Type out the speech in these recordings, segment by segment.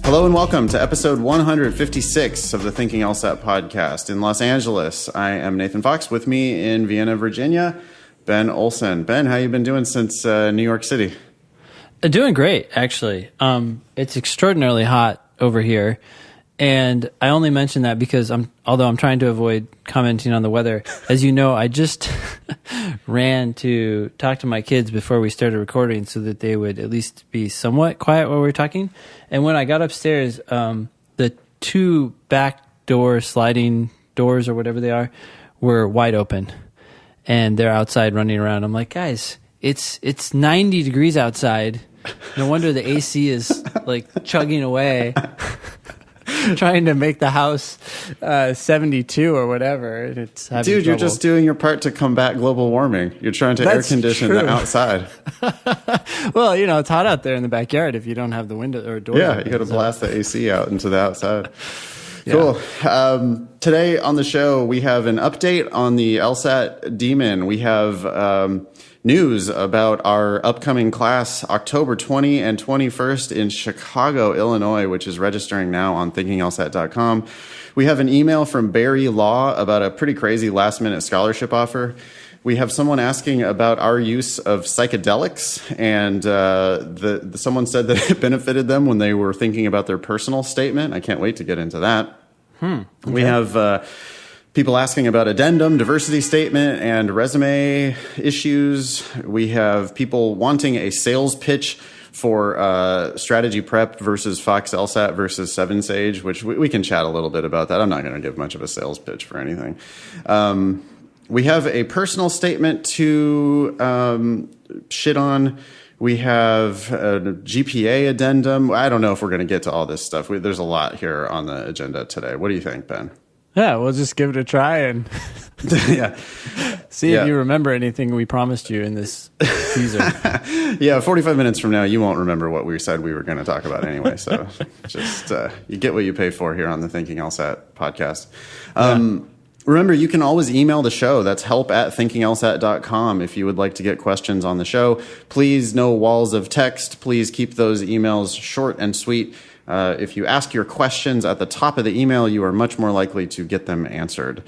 Hello and welcome to episode 156 of the Thinking LSAT podcast. In Los Angeles, I am Nathan Fox. With me in Vienna, Virginia, Ben Olson. Ben, how you been doing since New York City? Doing great, actually. It's extraordinarily hot over here, and I only mention that because although I'm trying to avoid commenting on the weather, as you know, I just ran to talk to my kids before we started recording so that they would at least be somewhat quiet while we were talking. And when I got upstairs, the two back door sliding doors or whatever they are were wide open, and they're outside running around. I'm like, guys, it's 90 degrees outside. No wonder the AC is like chugging away, trying to make the house 72 or whatever. It's having Dude, trouble. You're just doing your part to combat global warming. You're trying to air condition the outside. Well, you know, it's hot out there in the backyard if you don't have the window or door. Yeah, you got to blast the AC out into the outside. Yeah. Cool. Today on the show, we have an update on the LSAT Demon. We have news about our upcoming class, October 20 and 21st in Chicago, Illinois, which is registering now on thinkinglsat.com. We have an email from Barry Law about a pretty crazy last-minute scholarship offer. We have someone asking about our use of psychedelics, and someone said that it benefited them when they were thinking about their personal statement. I can't wait to get into that. Okay. We have people asking about addendum, diversity statement, and resume issues. We have people wanting a sales pitch for strategy prep versus Fox LSAT versus 7 Sage, which we can chat a little bit about that. I'm not going to give much of a sales pitch for anything. We have a personal statement to shit on. We have a GPA addendum. I don't know if we're going to get to all this stuff. There's a lot here on the agenda today. What do you think, Ben? Yeah, we'll just give it a try and see if you remember anything we promised you in this teaser. Yeah, 45 minutes from now, you won't remember what we said we were going to talk about anyway. So just you get what you pay for here on the Thinking LSAT podcast. Remember, you can always email the show. That's help@thinkinglsat.com if you would like to get questions on the show. Please, no walls of text. Please keep those emails short and sweet. If you ask your questions at the top of the email, you are much more likely to get them answered.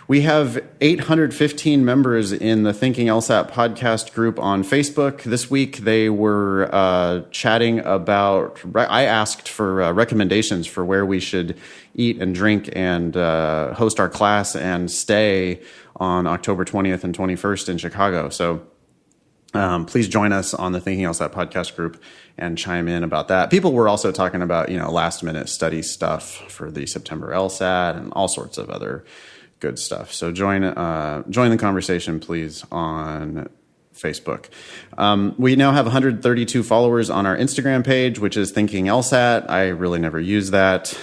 We have 815 members in the Thinking LSAT podcast group on Facebook. This week, they were chatting about, I asked for recommendations for where we should eat and drink and host our class and stay on October 20th and 21st in Chicago. So please join us on the Thinking LSAT podcast group and chime in about that. People were also talking about, last minute study stuff for the September LSAT and all sorts of other good stuff. So join the conversation, please, on Facebook. We now have 132 followers on our Instagram page, which is Thinking LSAT. I really never use that.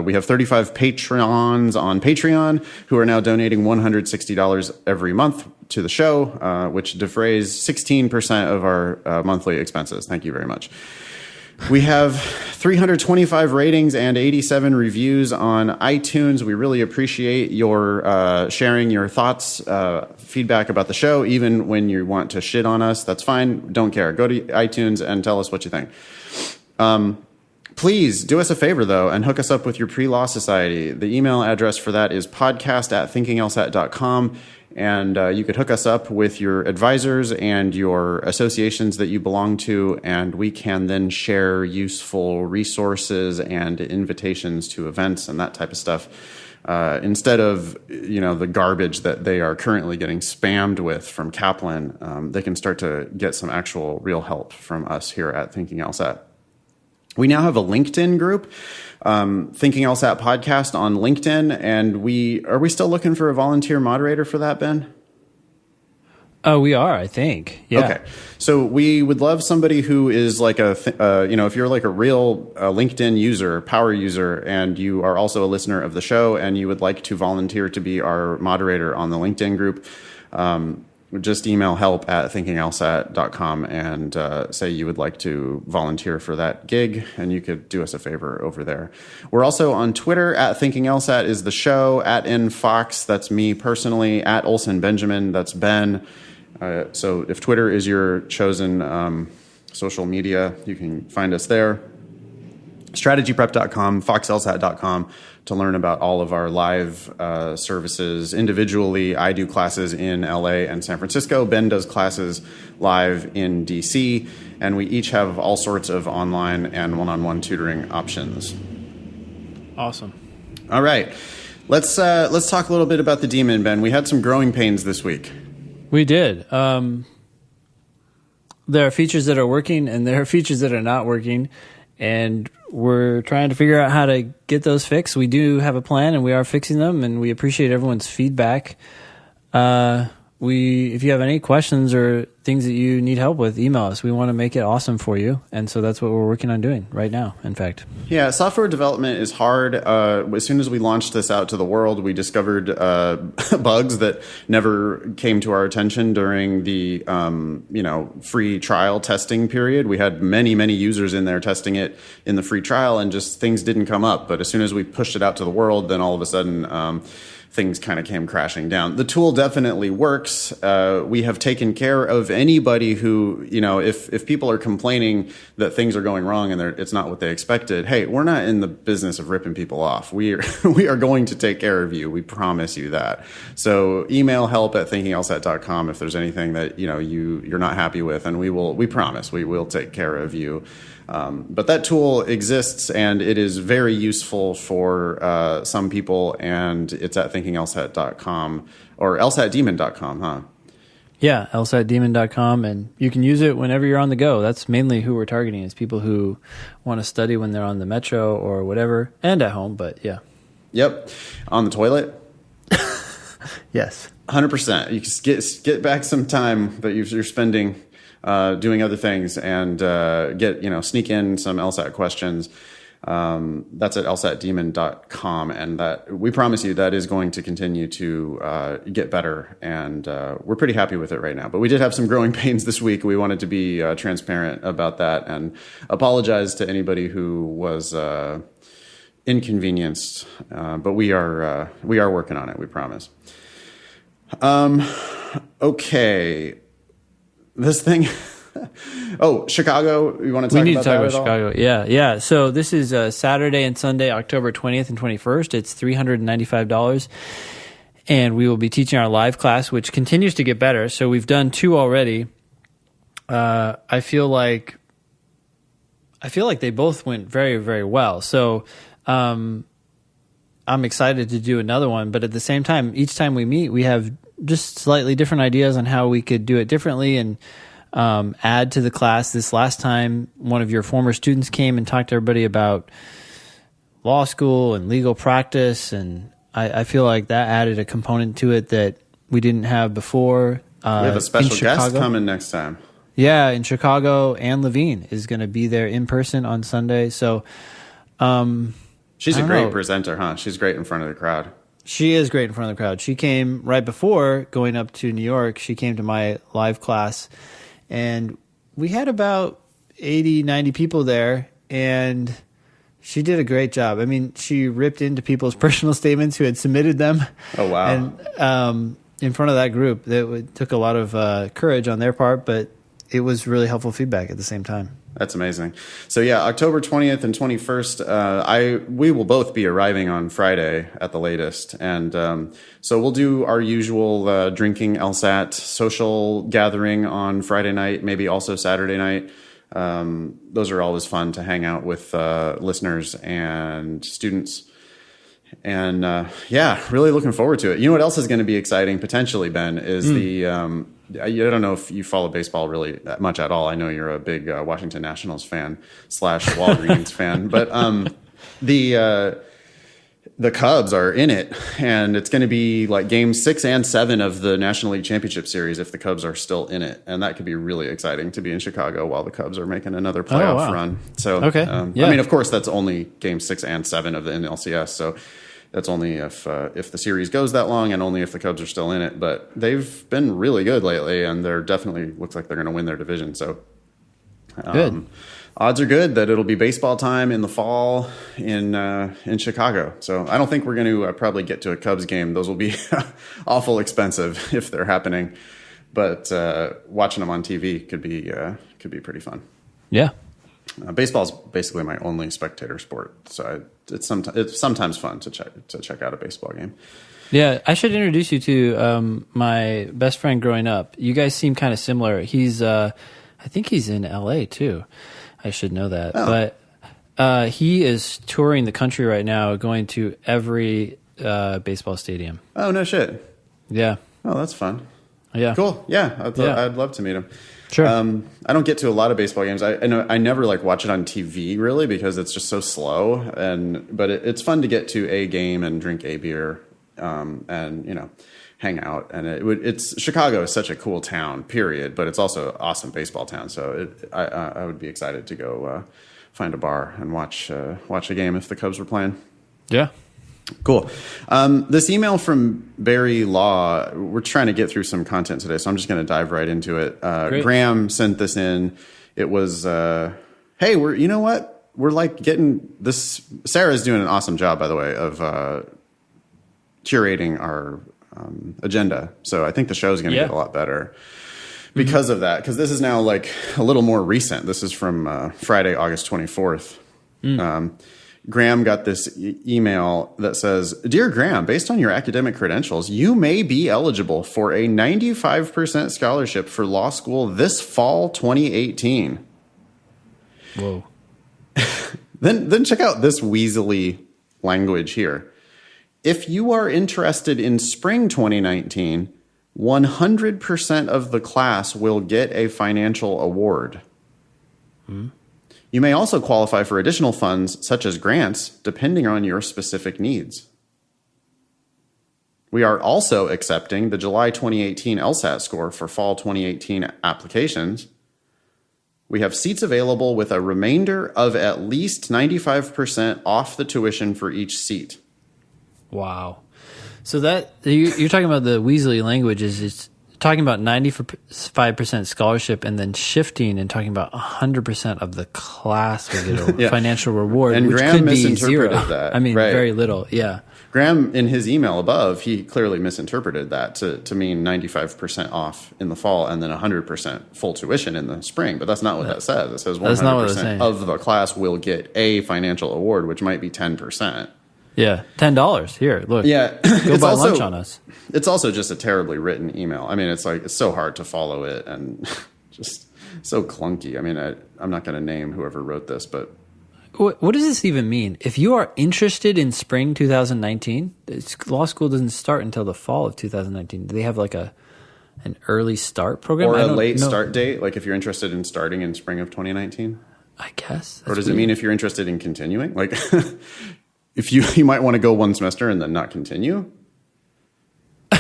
We have 35 patrons on Patreon who are now donating $160 every month to the show, which defrays 16% of our monthly expenses. Thank you very much. We have 325 ratings and 87 reviews on iTunes. We really appreciate your sharing your thoughts, feedback about the show, even when you want to shit on us. That's fine. Don't care. Go to iTunes and tell us what you think. Please do us a favor, though, and hook us up with your pre-law society. The email address for that is podcast@thinkinglsat.com. And you could hook us up with your advisors and your associations that you belong to, and we can then share useful resources and invitations to events and that type of stuff. Instead of, the garbage that they are currently getting spammed with from Kaplan, they can start to get some actual real help from us here at Thinking LSAT. We now have a LinkedIn group, Thinking LSAT podcast on LinkedIn, and are we still looking for a volunteer moderator for that, Ben? Oh, we are, I think. Yeah. Okay. So we would love somebody who is like if you're like a real LinkedIn user, power user, and you are also a listener of the show, and you would like to volunteer to be our moderator on the LinkedIn group, just email help@thinkinglsat.com and say you would like to volunteer for that gig, and you could do us a favor over there. We're also on Twitter. @ThinkingLSAT is the show. @NFox, that's me personally. @OlsonBenjamin, that's Ben. So if Twitter is your chosen social media, you can find us there. strategyprep.com, foxlsat.com to learn about all of our live services individually. I do classes in LA and San Francisco. Ben does classes live in DC, and we each have all sorts of online and one-on-one tutoring options. Awesome. All right. Let's talk a little bit about the Demon, Ben. We had some growing pains this week. We did. There are features that are working, and there are features that are not working, and we're trying to figure out how to get those fixed. We do have a plan, and we are fixing them, and we appreciate everyone's feedback. If you have any questions or things that you need help with, email us. We want to make it awesome for you, and so that's what we're working on doing right now, in fact. Yeah, software development is hard. As soon as we launched this out to the world, we discovered bugs that never came to our attention during the free trial testing period. We had many users in there testing it in the free trial, and just things didn't come up. But as soon as we pushed it out to the world, then all of a sudden things kind of came crashing down. The tool definitely works. We have taken care of anybody who, if people are complaining that things are going wrong and it's not what they expected, hey, we're not in the business of ripping people off. We are going to take care of you. We promise you that. So email help@thinkinglsat.com if there's anything that you're not happy with, and we promise we will take care of you. But that tool exists, and it is very useful for some people, and it's at thinkinglsat.com or lsatdemon.com, huh? Yeah, lsatdemon.com, and you can use it whenever you're on the go. That's mainly who we're targeting, is people who want to study when they're on the metro or whatever, and at home, but yeah. Yep. On the toilet? Yes. 100%. You can get back some time that you're spending doing other things, and sneak in some LSAT questions. That's at lsatdemon.com, and that we promise you that is going to continue to get better, and we're pretty happy with it right now. But we did have some growing pains this week. We wanted to be transparent about that and apologize to anybody who was inconvenienced. But we are working on it. We promise. Okay. This thing. Oh, Chicago. You want to talk about that? We need to talk about Chicago. Yeah. So this is Saturday and Sunday, October 20th and 21st. It's $395. And we will be teaching our live class, which continues to get better. So we've done 2 already. I feel like they both went very, very well. So I'm excited to do another one. But at the same time, each time we meet, we have just slightly different ideas on how we could do it differently and add to the class. This last time, one of your former students came and talked to everybody about law school and legal practice, and I feel like that added a component to it that we didn't have before. We have a special guest coming next time. Yeah, in Chicago, Anne Levine is going to be there in person on Sunday. So she's a great presenter, huh? She's great in front of the crowd. She is great in front of the crowd. She came right before going up to New York. She came to my live class, and we had about 80, 90 people there, and she did a great job. I mean, she ripped into people's personal statements who had submitted them. Oh, wow. And in front of that group, that took a lot of courage on their part, but it was really helpful feedback at the same time. That's amazing. So yeah, October 20th and 21st, we will both be arriving on Friday at the latest. And so we'll do our usual drinking LSAT social gathering on Friday night, maybe also Saturday night. Those are always fun to hang out with listeners and students. And really looking forward to it. You know what else is going to be exciting potentially, Ben, is I don't know if you follow baseball really much at all. I know you're a big Washington Nationals fan / Walgreens fan, but the Cubs are in it, and it's going to be like games 6 and 7 of the National League Championship Series if the Cubs are still in it, and that could be really exciting to be in Chicago while the Cubs are making another playoff run. So, okay. I mean, of course, that's only games 6 and 7 of the NLCS, so that's only if the series goes that long, and only if the Cubs are still in it. But they've been really good lately, and they're definitely looks like they're going to win their division. So, good. Odds are good that it'll be baseball time in the fall in Chicago. So I don't think we're going to probably get to a Cubs game. Those will be awful expensive if they're happening. But watching them on TV could be pretty fun. Yeah. Baseball's basically my only spectator sport, so it's sometimes fun to check out a baseball game. Yeah, I should introduce you to my best friend growing up. You guys seem kind of similar. He's, I think he's in LA too. I should know that. Oh. But he is touring the country right now, going to every baseball stadium. Oh, no shit. Yeah. Oh, that's fun. Yeah. Cool. Yeah, I'd love to meet him. Sure. I don't get to a lot of baseball games. I know I never like watch it on TV really because it's just so slow. But it's fun to get to a game and drink a beer, and hang out. And it's Chicago is such a cool town, period. But it's also an awesome baseball town. So I would be excited to go find a bar and watch a game if the Cubs were playing. Yeah. Cool. This email from Barry Law, we're trying to get through some content today, so I'm just going to dive right into it. Graham sent this in. It was, hey, you know what? We're like getting this. Sarah's doing an awesome job, by the way, of curating our agenda. So I think the show's going to get a lot better because of that. Because this is now like a little more recent. This is from Friday, August 24th. Graham got this email that says, Dear Graham, based on your academic credentials, you may be eligible for a 95% scholarship for law school this fall 2018. Whoa. Then check out this weaselly language here. If you are interested in spring 2019, 100% of the class will get a financial award. You may also qualify for additional funds, such as grants, depending on your specific needs. We are also accepting the July 2018 LSAT score for fall 2018 applications. We have seats available with a remainder of at least 95% off the tuition for each seat. Wow. So that you're talking about the Weasley language is it's talking about 95% scholarship and then shifting and talking about 100% of the class will get a financial reward, and which Graham could be misinterpreted zero. that. I mean, right. very little. Yeah. Graham, in his email above, he clearly misinterpreted that to mean 95% off in the fall and then 100% full tuition in the spring. But that's not what that says. It says 100% of the class will get a financial award, which might be 10%. Yeah, $10. Here, look. Yeah, go buy lunch on us. It's also just a terribly written email. I mean, it's so hard to follow it and just so clunky. I mean, I'm not going to name whoever wrote this, but what does this even mean? If you are interested in spring 2019, law school doesn't start until the fall of 2019. Do they have like an early start program or a late start date? Like if you're interested in starting in spring of 2019, I guess. Or does it mean if you're interested in continuing? Like. If you might want to go one semester and then not continue. The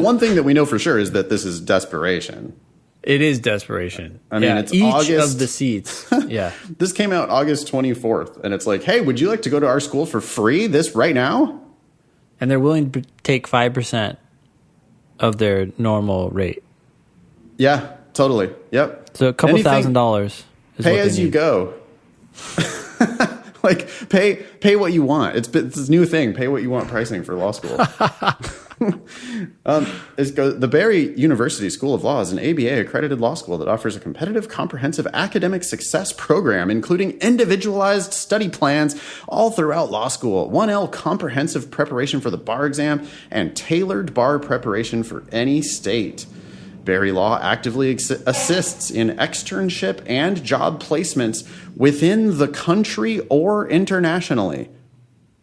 one thing that we know for sure is that this is desperation. It is desperation. I mean, it's each August of the seats. Yeah. This came out August 24th, and it's like, hey, would you like to go to our school for free this right now? And they're willing to take 5% of their normal rate. Yeah, totally. Yep. So a couple $1,000 is pay as you go. Like pay what you want. It's this new thing. Pay what you want pricing for law school. The Barry University School of Law is an ABA accredited law school that offers a competitive, comprehensive academic success program, including individualized study plans all throughout law school, 1L comprehensive preparation for the bar exam, and tailored bar preparation for any state. Barry Law actively assists in externship and job placements within the country or internationally.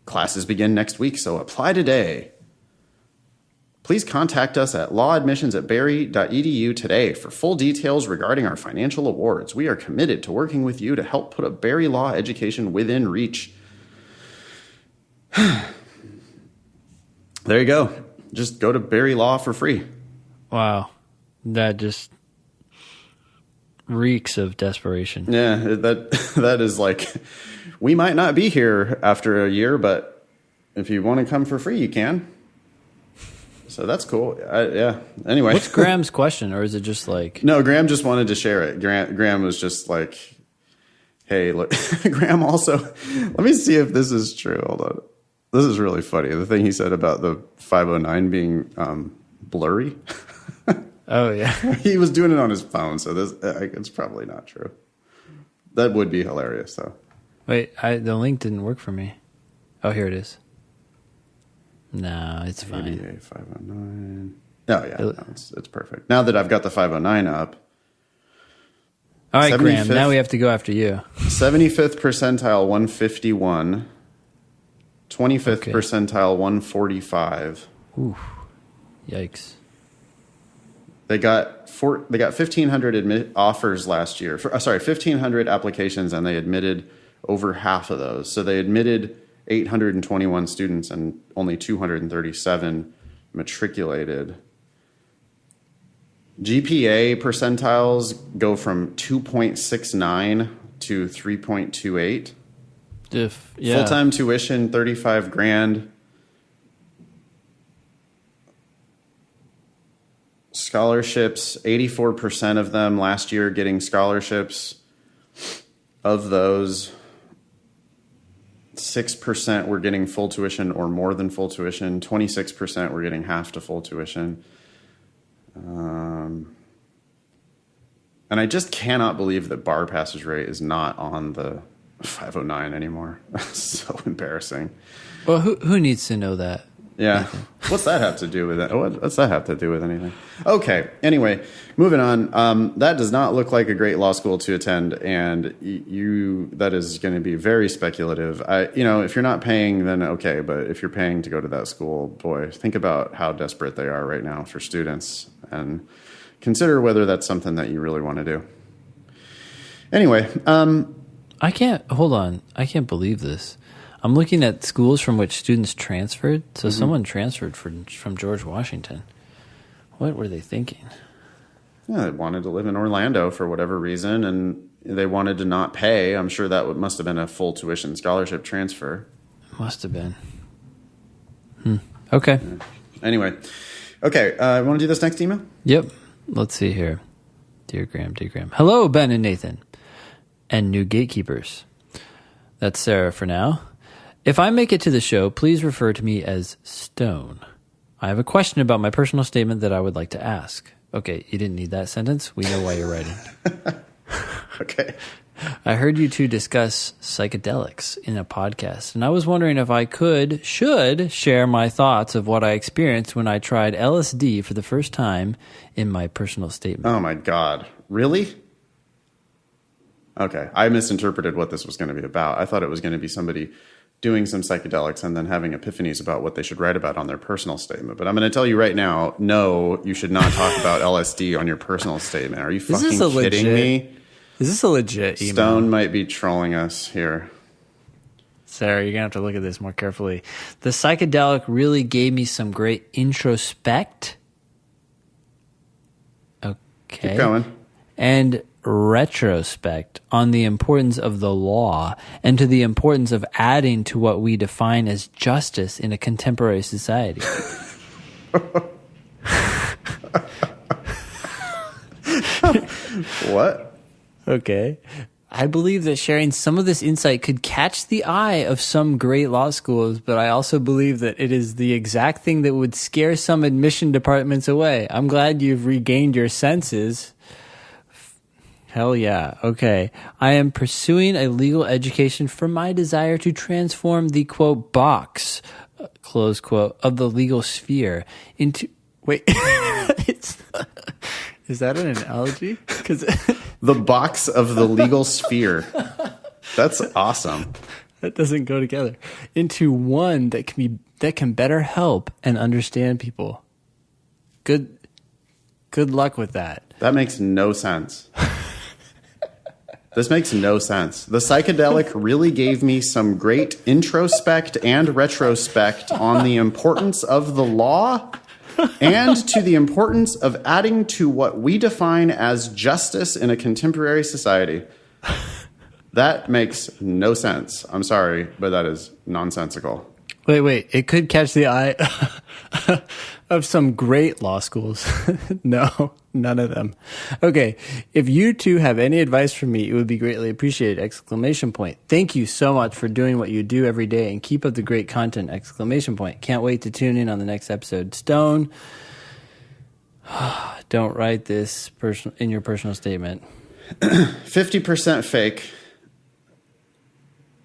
Classes begin next week, so apply today. Please contact us at lawadmissions@barry.edu today for full details regarding our financial awards. We are committed to working with you to help put a Barry Law education within reach. There you go. Just go to Barry Law for free. Wow. That just reeks of desperation. Yeah, that is like, we might not be here after a year, but if you want to come for free, you can. So that's cool. Yeah. Anyway. What's Graham's question, or is it just like... No, Graham just wanted to share it. Graham was just like, hey, look. Graham also... Let me see if this is true. Hold on. This is really funny. The thing he said about the 509 being blurry. Oh, yeah. He was doing it on his phone, so this it's probably not true. That would be hilarious, though. Wait, the link didn't work for me. Oh, here it is. No, it's fine. ABA 509. Oh, yeah, no, it's perfect. Now that I've got the 509 up. All right, Graham, now we have to go after you. 75th percentile, 151. 25th percentile, 145. Ooh, yikes. They got 1,500 offers last year. 1,500 applications, and they admitted over half of those. So they admitted 821 students, and only 237 matriculated. GPA percentiles go from 2.69 to 3.28. Full-time tuition, 35 grand. Scholarships, 84% of them last year getting scholarships. Of those, 6% were getting full tuition or more than full tuition. 26% were getting half to full tuition. And I just cannot believe that bar passage rate is not on the 509 anymore. So embarrassing. Well, who needs to know that? Yeah. What's that have to do with it? What's that have to do with anything? Okay. Anyway, moving on. That does not look like a great law school to attend, and that is going to be very speculative. If you're not paying, then okay. But if you're paying to go to that school, boy, think about how desperate they are right now for students, and consider whether that's something that you really want to do. Anyway, hold on. I can't believe this. I'm looking at schools from which students transferred. So someone transferred from George Washington. What were they thinking? Yeah, they wanted to live in Orlando for whatever reason, and they wanted to not pay. I'm sure that must have been a full tuition scholarship transfer. Must have been. Okay. Yeah. Anyway. Okay, want to do this next email? Yep. Let's see here. Dear Graham. Hello, Ben and Nathan. And new gatekeepers. That's Sarah for now. If I make it to the show, please refer to me as Stone. I have a question about my personal statement that I would like to ask. Okay, you didn't need that sentence. We know why you're writing. Okay. I heard you two discuss psychedelics in a podcast, and I was wondering if I should share my thoughts of what I experienced when I tried LSD for the first time in my personal statement. Oh my God. Really? Okay. I misinterpreted what this was going to be about. I thought it was going to be somebody doing some psychedelics and then having epiphanies about what they should write about on their personal statement. But I'm going to tell you right now, no, you should not talk about LSD on your personal statement. Are you fucking kidding me? Is this a legit email? Stone might be trolling us here. Sarah, you're going to have to look at this more carefully. The psychedelic really gave me some great introspect. Okay. Keep going. And retrospect on the importance of the law and to the importance of adding to what we define as justice in a contemporary society. What? Okay. I believe that sharing some of this insight could catch the eye of some great law schools, but I also believe that it is the exact thing that would scare some admission departments away. I'm glad you've regained your senses. Hell yeah. Okay. I am pursuing a legal education for my desire to transform the, quote, box, close quote, of the legal sphere into... Wait. Is that an analogy? 'Cause the box of the legal sphere. That's awesome. That doesn't go together. Into one that can better help and understand people. Good luck with that. That makes no sense. This makes no sense. The psychedelic really gave me some great introspect and retrospect on the importance of the law and to the importance of adding to what we define as justice in a contemporary society. That makes no sense. I'm sorry, but that is nonsensical. Wait. It could catch the eye of some great law schools. No, none of them. Okay. If you two have any advice for me, it would be greatly appreciated! Exclamation point. Thank you so much for doing what you do every day and keep up the great content! Exclamation point. Can't wait to tune in on the next episode. Stone. don't write this in your personal statement. 50% fake.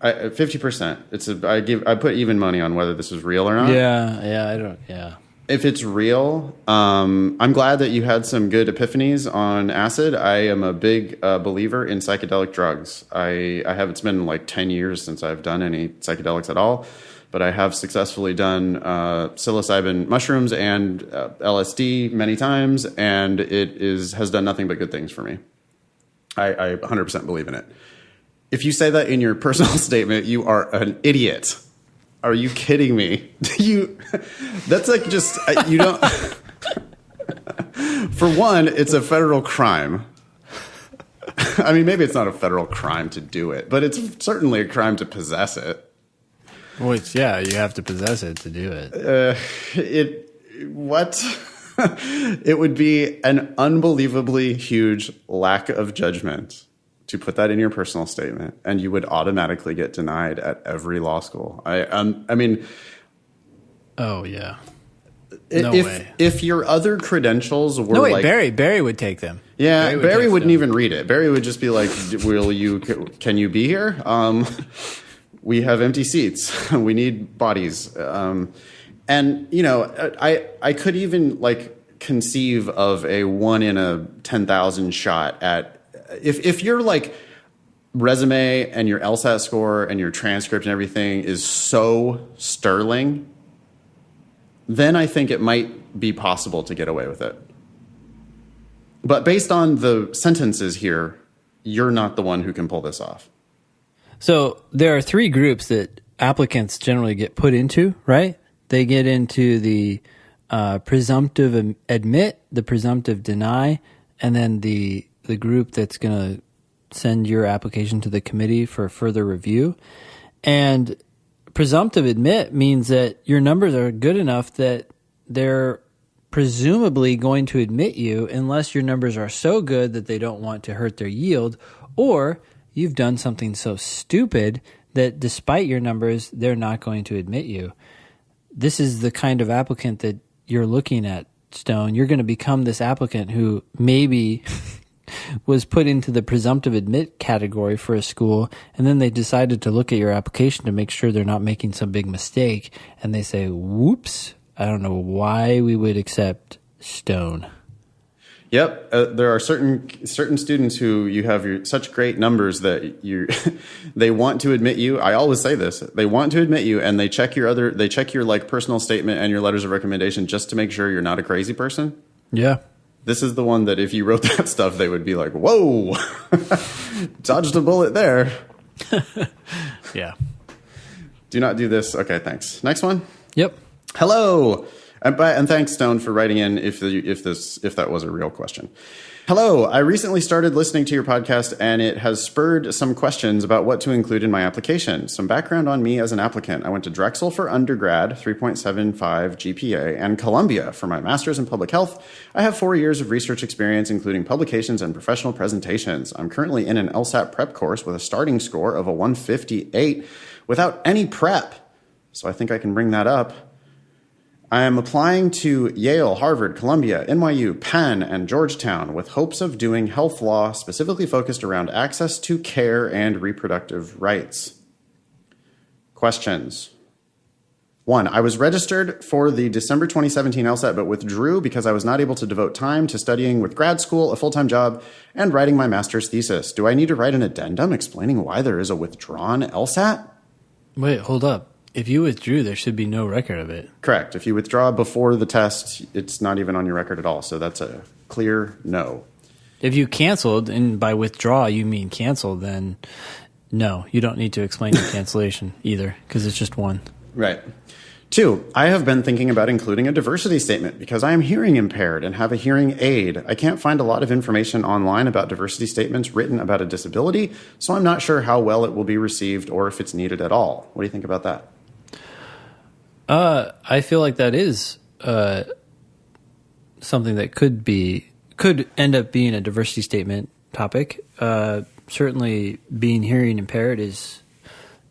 50%. I put even money on whether this is real or not. Yeah. If it's real, I'm glad that you had some good epiphanies on acid. I am a big believer in psychedelic drugs. It's been like 10 years since I've done any psychedelics at all, but I have successfully done psilocybin mushrooms and LSD many times, and has done nothing but good things for me. I 100% believe in it. If you say that in your personal statement, you are an idiot. Are you kidding me? That's like just, you don't. For one, it's a federal crime. I mean, maybe it's not a federal crime to do it, but it's certainly a crime to possess it. Well, you have to possess it to do it. It would be an unbelievably huge lack of judgment to put that in your personal statement, and you would automatically get denied at every law school. I mean, oh yeah, no way. If your other credentials were Barry would take them. Yeah, Barry wouldn't even read it. Barry would just be like, can you be here? We have empty seats. We need bodies. And I could even like conceive of a 1 in a 10,000 shot at. If your like resume and your LSAT score and your transcript and everything is so sterling, then I think it might be possible to get away with it. But based on the sentences here, you're not the one who can pull this off. So there are 3 groups that applicants generally get put into, right? They get into the presumptive admit, the presumptive deny, and then the group that's going to send your application to the committee for further review. And presumptive admit means that your numbers are good enough that they're presumably going to admit you unless your numbers are so good that they don't want to hurt their yield, or you've done something so stupid that despite your numbers, they're not going to admit you. This is the kind of applicant that you're looking at, Stone. You're going to become this applicant who maybe was put into the presumptive admit category for a school, and then they decided to look at your application to make sure they're not making some big mistake, and they say, whoops, I don't know why we would accept Stone. Yep, there are certain students who you have such great numbers that they want to admit you. I always say this: they want to admit you, and they check your like personal statement and your letters of recommendation just to make sure you're not a crazy person. Yeah. This is the one that if you wrote that stuff, they would be like, whoa, dodged a bullet there. Yeah. Do not do this. Okay, thanks. Next one. Yep. Hello. And thanks, Stone, for writing in if that was a real question. Hello. I recently started listening to your podcast, and it has spurred some questions about what to include in my application. Some background on me as an applicant. I went to Drexel for undergrad, 3.75 GPA, and Columbia for my master's in public health. I have 4 years of research experience, including publications and professional presentations. I'm currently in an LSAT prep course with a starting score of a 158 without any prep. So I think I can bring that up. I am applying to Yale, Harvard, Columbia, NYU, Penn, and Georgetown with hopes of doing health law specifically focused around access to care and reproductive rights. Questions. 1. I was registered for the December 2017 LSAT but withdrew because I was not able to devote time to studying with grad school, a full-time job, and writing my master's thesis. Do I need to write an addendum explaining why there is a withdrawn LSAT? Wait, hold up. If you withdrew, there should be no record of it. Correct. If you withdraw before the test, it's not even on your record at all. So that's a clear no. If you canceled, and by withdraw you mean cancel, then no, you don't need to explain your cancellation either, because it's just one. Right. 2, I have been thinking about including a diversity statement because I am hearing impaired and have a hearing aid. I can't find a lot of information online about diversity statements written about a disability, so I'm not sure how well it will be received or if it's needed at all. What do you think about that? I feel like that is something that could end up being a diversity statement topic. Certainly being hearing impaired is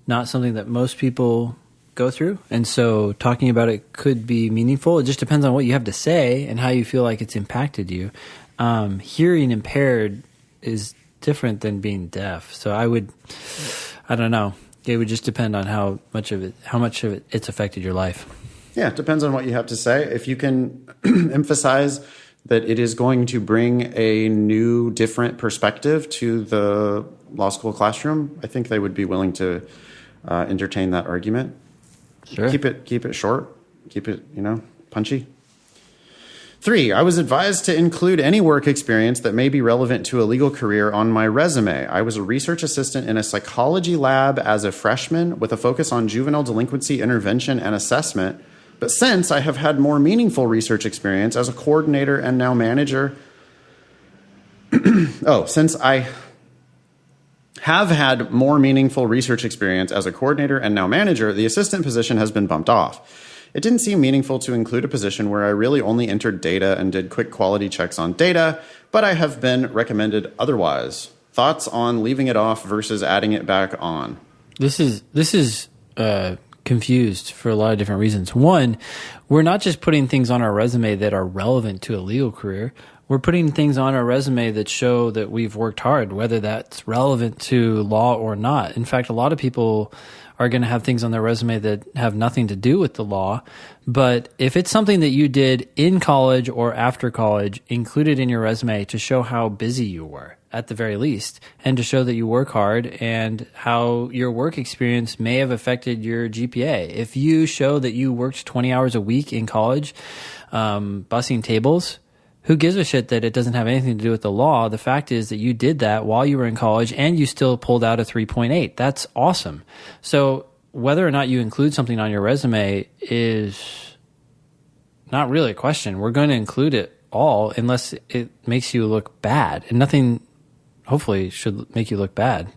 not something that most people go through. And so talking about it could be meaningful. It just depends on what you have to say and how you feel like it's impacted you. Hearing impaired is different than being deaf. So I don't know. It would just depend on how much of it it's affected your life. Yeah, it depends on what you have to say. If you can emphasize that it is going to bring a new, different perspective to the law school classroom, I think they would be willing to entertain that argument. Sure. Keep it short. Keep it, punchy. 3, I was advised to include any work experience that may be relevant to a legal career on my resume. I was a research assistant in a psychology lab as a freshman with a focus on juvenile delinquency intervention and assessment. But since I have had more meaningful research experience as a coordinator and now manager, since I have had more meaningful research experience as a coordinator and now manager, the assistant position has been bumped off. It didn't seem meaningful to include a position where I really only entered data and did quick quality checks on data, but I have been recommended otherwise. Thoughts on leaving it off versus adding it back on? This is confused for a lot of different reasons. One, we're not just putting things on our resume that are relevant to a legal career. We're putting things on our resume that show that we've worked hard, whether that's relevant to law or not. In fact, a lot of people are going to have things on their resume that have nothing to do with the law. But if it's something that you did in college or after college, include it in your resume to show how busy you were, at the very least, and to show that you work hard and how your work experience may have affected your GPA. If you show that you worked 20 hours a week in college, bussing tables, who gives a shit that it doesn't have anything to do with the law? The fact is that you did that while you were in college and you still pulled out a 3.8. That's awesome. So whether or not you include something on your resume is not really a question. We're going to include it all unless it makes you look bad. And nothing, hopefully, should make you look bad.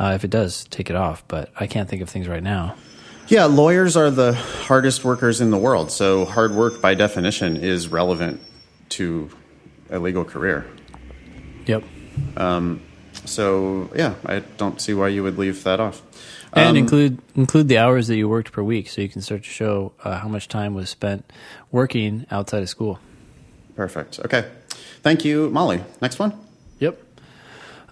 If it does, take it off. But I can't think of things right now. Yeah, lawyers are the hardest workers in the world. So hard work, by definition, is relevant to a legal career. Yep. So yeah, I don't see why you would leave that off. And include the hours that you worked per week, so you can start to show how much time was spent working outside of school. Perfect. Okay. Thank you, Molly. Next one. Yep.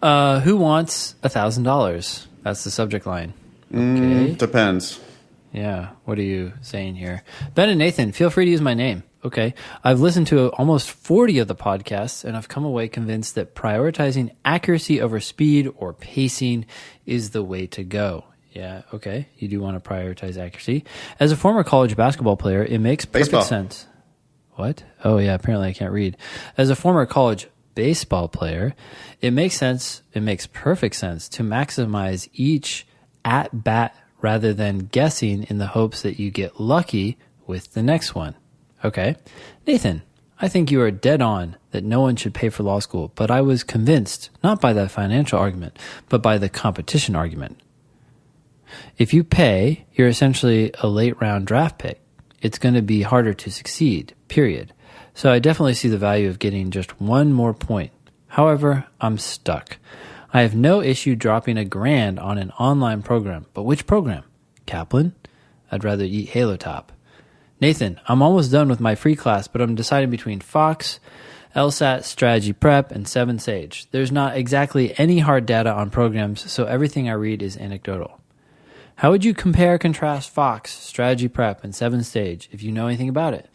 Who wants $1,000? That's the subject line. Okay. Depends. Yeah. What are you saying here? Ben and Nathan, feel free to use my name. Okay. I've listened to almost 40 of the podcasts, and I've come away convinced that prioritizing accuracy over speed or pacing is the way to go. Yeah, okay. You do want to prioritize accuracy. As a former college basketball player, it makes perfect sense. What? Oh, yeah, apparently I can't read. As a former college baseball player, it makes sense, it makes perfect sense to maximize each at-bat rather than guessing in the hopes that you get lucky with the next one. Okay. Nathan, I think you are dead on that no one should pay for law school, but I was convinced not by the financial argument, but by the competition argument. If you pay, you're essentially a late round draft pick. It's going to be harder to succeed, period. So I definitely see the value of getting just one more point. However, I'm stuck. I have no issue dropping $1,000 on an online program, but which program? Kaplan? I'd rather eat Halo Top. Nathan, I'm almost done with my free class, but I'm deciding between Fox, LSAT Strategy Prep, and 7 Sage. There's not exactly any hard data on programs, so everything I read is anecdotal. How would you compare or contrast Fox, Strategy Prep, and 7 Sage if you know anything about it?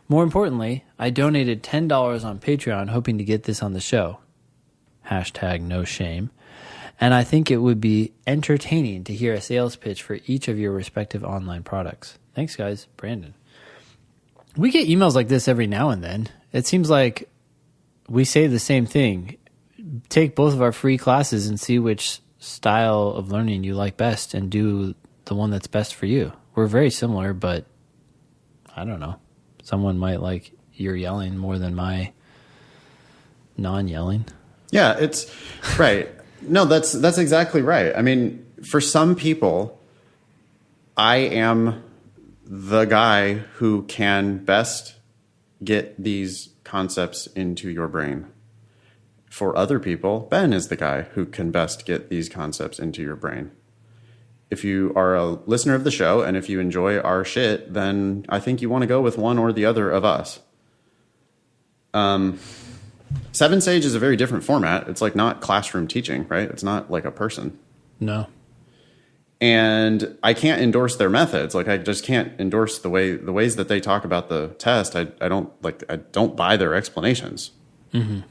More importantly, I donated $10 on Patreon hoping to get this on the show. #no shame. And I think it would be entertaining to hear a sales pitch for each of your respective online products. Thanks, guys. Brandon. We get emails like this every now and then. It seems like we say the same thing. Take both of our free classes and see which style of learning you like best and do the one that's best for you. We're very similar, but I don't know. Someone might like your yelling more than my non-yelling. Yeah, it's right. No, that's exactly right. I mean, for some people, I am the guy who can best get these concepts into your brain. For other people, Ben is the guy who can best get these concepts into your brain. if you are a listener of the show and if you enjoy our shit, then I think you want to go with one or the other of us. 7 Sage is a very different format. It's like not classroom teaching, right? It's not like a person. No. And I can't endorse their methods. Like I just can't endorse the ways that they talk about the test. I don't buy their explanations. Mm-hmm.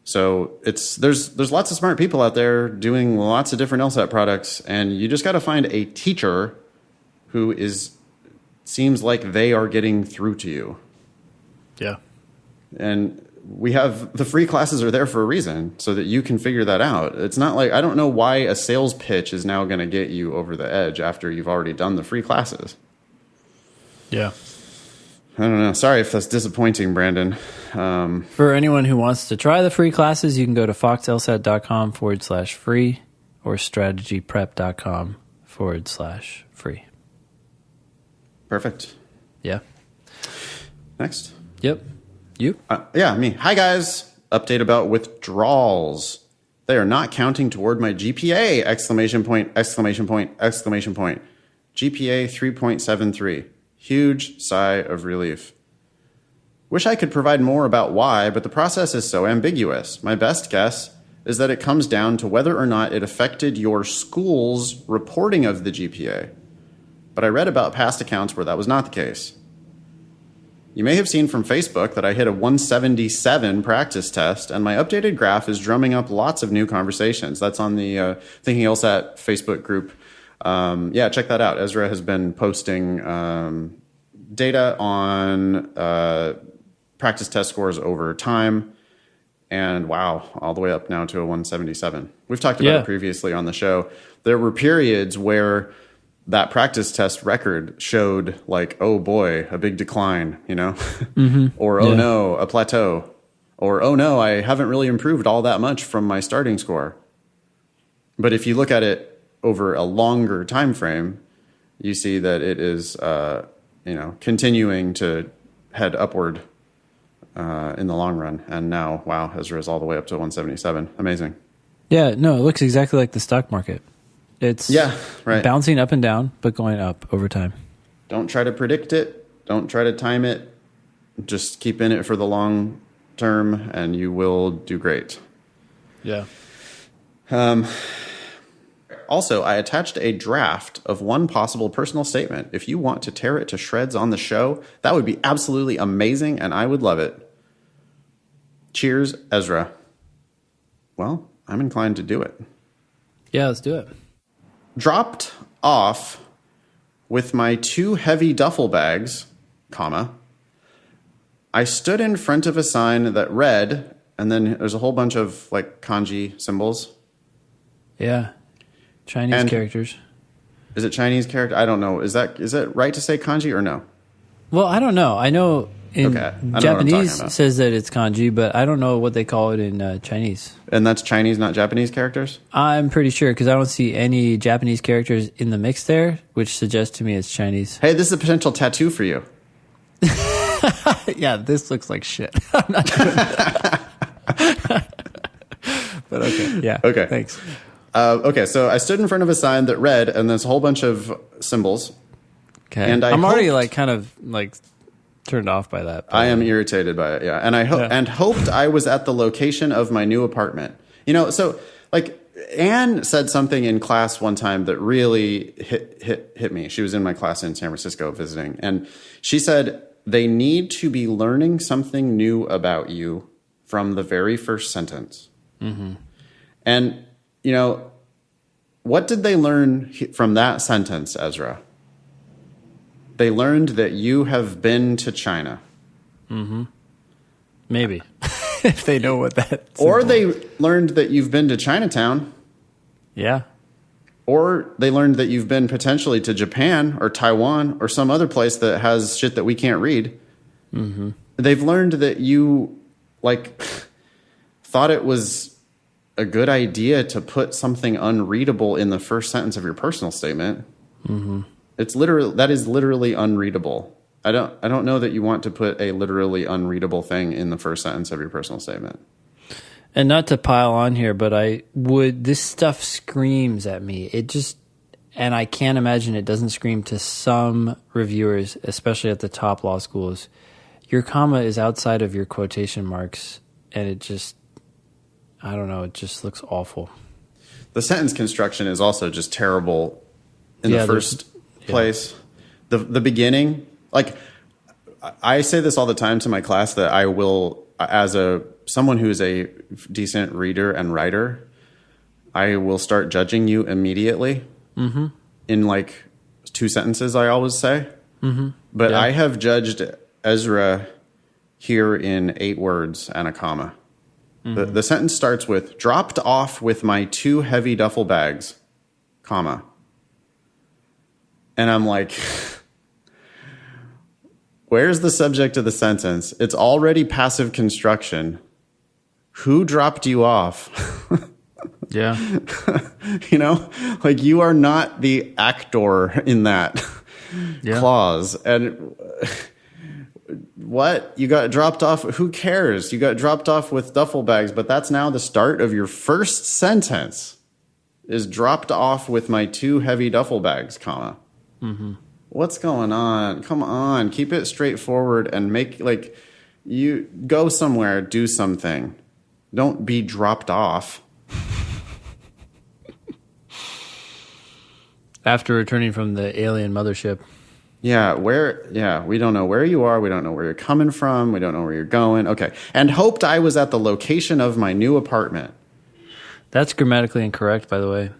So there's lots of smart people out there doing lots of different LSAT products, and you just got to find a teacher who seems like they are getting through to you. Yeah. And we have the free classes are there for a reason so that you can figure that out. It's not like, I don't know why a sales pitch is now going to get you over the edge after you've already done the free classes. Yeah. I don't know. Sorry if that's disappointing, Brandon. For anyone who wants to try the free classes, you can go to foxlsat.com/free or strategyprep.com/free. Perfect. Yeah. Next. Yep. You? Yeah, me. Hi, guys. Update about withdrawals. They are not counting toward my GPA! Exclamation point, exclamation point, exclamation point. GPA 3.73. Huge sigh of relief. Wish I could provide more about why, but the process is so ambiguous. My best guess is that it comes down to whether or not it affected your school's reporting of the GPA. But I read about past accounts where that was not the case. You may have seen from Facebook that I hit a 177 practice test, and my updated graph is drumming up lots of new conversations. That's on the Thinking LSAT Facebook group. Yeah, check that out. Ezra has been posting data on practice test scores over time, and wow, all the way up now to a 177. We've talked about it previously on the show. There were periods where that practice test record showed like, oh boy, a big decline, you know, or oh no, a plateau, or oh no, I haven't really improved all that much from my starting score. But if you look at it over a longer time frame, you see that it is, continuing to head upward in the long run. And now, wow, Ezra is all the way up to 177. Amazing. Yeah, no, it looks exactly like the stock market. It's bouncing up and down, but going up over time. Don't try to predict it. Don't try to time it. Just keep in it for the long term, and you will do great. Yeah. Also, I attached a draft of one possible personal statement. If you want to tear it to shreds on the show, that would be absolutely amazing, and I would love it. Cheers, Ezra. Well, I'm inclined to do it. Yeah, let's do it. Dropped off with my 2 heavy duffel bags, comma. I stood in front of a sign that read, and then there's a whole bunch of like kanji symbols. Yeah. Chinese characters. Is it Chinese character? I don't know. Is it right to say kanji or no? Well, I don't know. I know in Japanese it says that it's kanji, but I don't know what they call it in Chinese. And that's Chinese, not Japanese characters? I'm pretty sure because I don't see any Japanese characters in the mix there, which suggests to me it's Chinese. Hey, this is a potential tattoo for you. Yeah, this looks like shit. I'm not doing that. But okay. Yeah. Okay. Thanks. Okay, so I stood in front of a sign that read, and there's a whole bunch of symbols. Okay. And I'm already like kind of like turned off by that. I am irritated by it, yeah. And I hoped I was at the location of my new apartment. You know, so like Anne said something in class one time that really hit me. She was in my class in San Francisco visiting, and she said they need to be learning something new about you from the very first sentence. Mm-hmm. And you know, what did they learn from that sentence, Ezra? They learned that you have been to China. Mm-hmm. Maybe. If they know what that is. Or they learned that you've been to Chinatown. Yeah. Or they learned that you've been potentially to Japan or Taiwan or some other place that has shit that we can't read. Mm-hmm. They've learned that you, like, thought it was a good idea to put something unreadable in the first sentence of your personal statement. Mm-hmm. That is literally unreadable. I don't know that you want to put a literally unreadable thing in the first sentence of your personal statement. And not to pile on here, but this stuff screams at me. and I can't imagine it doesn't scream to some reviewers, especially at the top law schools, your comma is outside of your quotation marks, and it just, I don't know, it just looks awful. The sentence construction is also just terrible in the first place. The beginning, like, I say this all the time to my class that I will, as someone who is a decent reader and writer, I will start judging you immediately in like 2 sentences, I always say. But I have judged Ezra here in 8 words and a comma. The sentence starts with, dropped off with my 2 heavy duffel bags, comma. And I'm like, where's the subject of the sentence? It's already passive construction. Who dropped you off? Yeah. You know, like, you are not the actor in that clause. And what? You got dropped off? Who cares? You got dropped off with duffel bags, but that's now the start of your first sentence is dropped off with my 2 heavy duffel bags, comma. What's going on? Come on, keep it straightforward and make, like, you go somewhere, do something. Don't be dropped off. After returning from the alien mothership. Yeah, we don't know where you are. We don't know where you're coming from. We don't know where you're going. Okay. And hoped I was at the location of my new apartment. That's grammatically incorrect, by the way,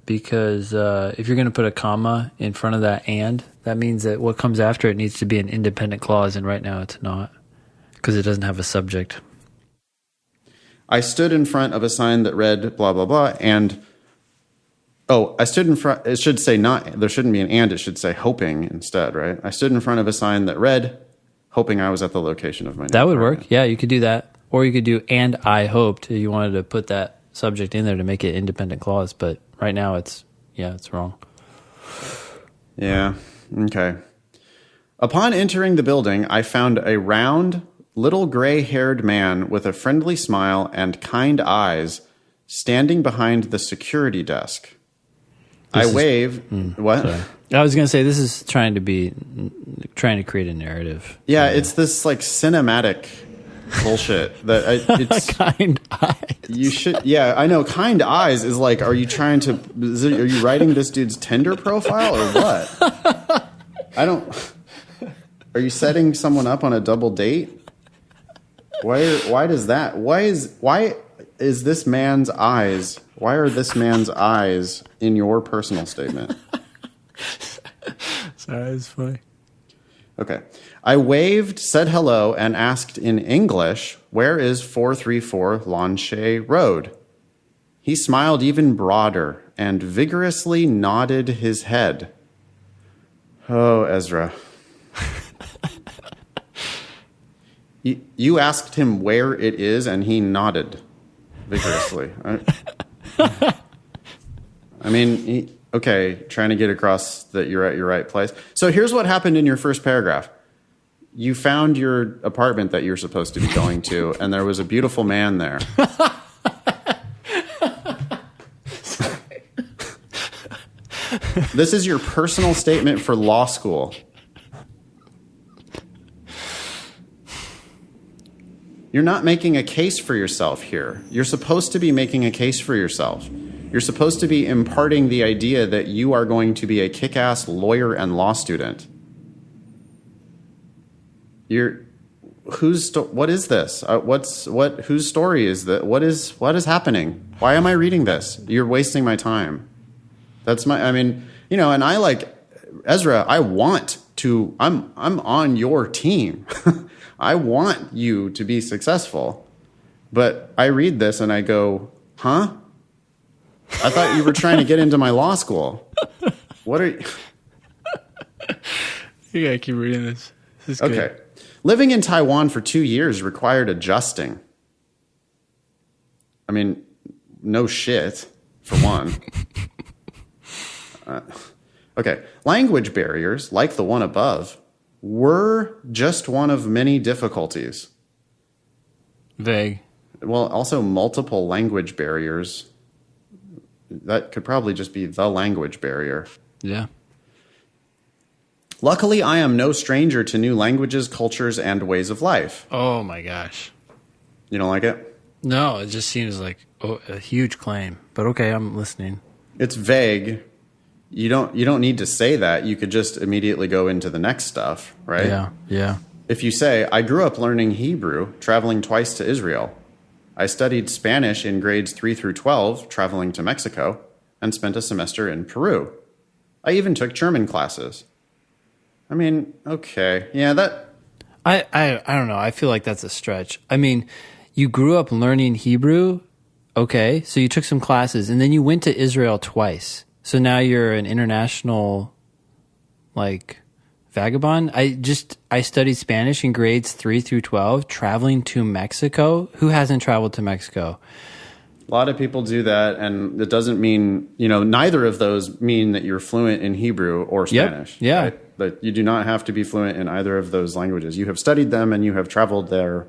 because if you're going to put a comma in front of that and, that means that what comes after it needs to be an independent clause, and right now it's not, because it doesn't have a subject. I stood in front of a sign that read blah, blah, blah, and... Oh, I stood in front, it should say not, there shouldn't be an and, it should say hoping instead, right? I stood in front of a sign that read, hoping I was at the location of my new That would apartment. work. Yeah, you could do that. Or you could do, and I hoped, if you wanted to put that subject in there to make it independent clause. But right now it's wrong. Yeah, okay. Upon entering the building, I found a round, little gray-haired man with a friendly smile and kind eyes standing behind the security desk. What? Sorry. I was going to say, this is trying to create a narrative. Yeah, it's this like cinematic bullshit that it's kind eyes. You should. Yeah, I know. Kind eyes is like, are you writing this dude's Tinder profile or what? Are you setting someone up on a double date? Why is this man's eyes? Why are this man's eyes in your personal statement? Sorry, it's funny. Okay. I waved, said hello, and asked in English, where is 434 Lanchet Road? He smiled even broader and vigorously nodded his head. Oh, Ezra. You asked him where it is, and he nodded vigorously. I mean, okay, trying to get across that you're at your right place. So here's what happened in your first paragraph. You found your apartment that you're supposed to be going to, and there was a beautiful man there. This is your personal statement for law school. You're not making a case for yourself here. You're supposed to be making a case for yourself. You're supposed to be imparting the idea that you are going to be a kick-ass lawyer and law student. What is this? Whose story is that? What is happening? Why am I reading this? You're wasting my time. And I like Ezra, I'm on your team. I want you to be successful. But I read this and I go, huh? I thought you were trying to get into my law school. What are you? You gotta keep reading this. This is good. Okay. Living in Taiwan for 2 years required adjusting. I mean, no shit, for one. Okay. Language barriers, like the one above, were just one of many difficulties. Vague. Well, also multiple language barriers. that could probably just be the language barrier. Yeah. Luckily, I am no stranger to new languages, cultures, and ways of life. Oh my gosh. You don't like it? No, it just seems like a huge claim. But okay, I'm listening. It's vague. You don't need to say that. You could just immediately go into the next stuff, right? Yeah, yeah. If you say, I grew up learning Hebrew, traveling twice to Israel. I studied Spanish in grades 3 through 12, traveling to Mexico, and spent a semester in Peru. I even took German classes. I mean, okay. Yeah, that... I don't know. I feel like that's a stretch. I mean, you grew up learning Hebrew. Okay, so you took some classes, and then you went to Israel twice. So now you're an international, like, vagabond. I studied Spanish in grades 3 through 12, traveling to Mexico. Who hasn't traveled to Mexico? A lot of people do that, and it doesn't mean, neither of those mean that you're fluent in Hebrew or Spanish. Yep. Yeah. Right? But you do not have to be fluent in either of those languages. You have studied them and you have traveled there.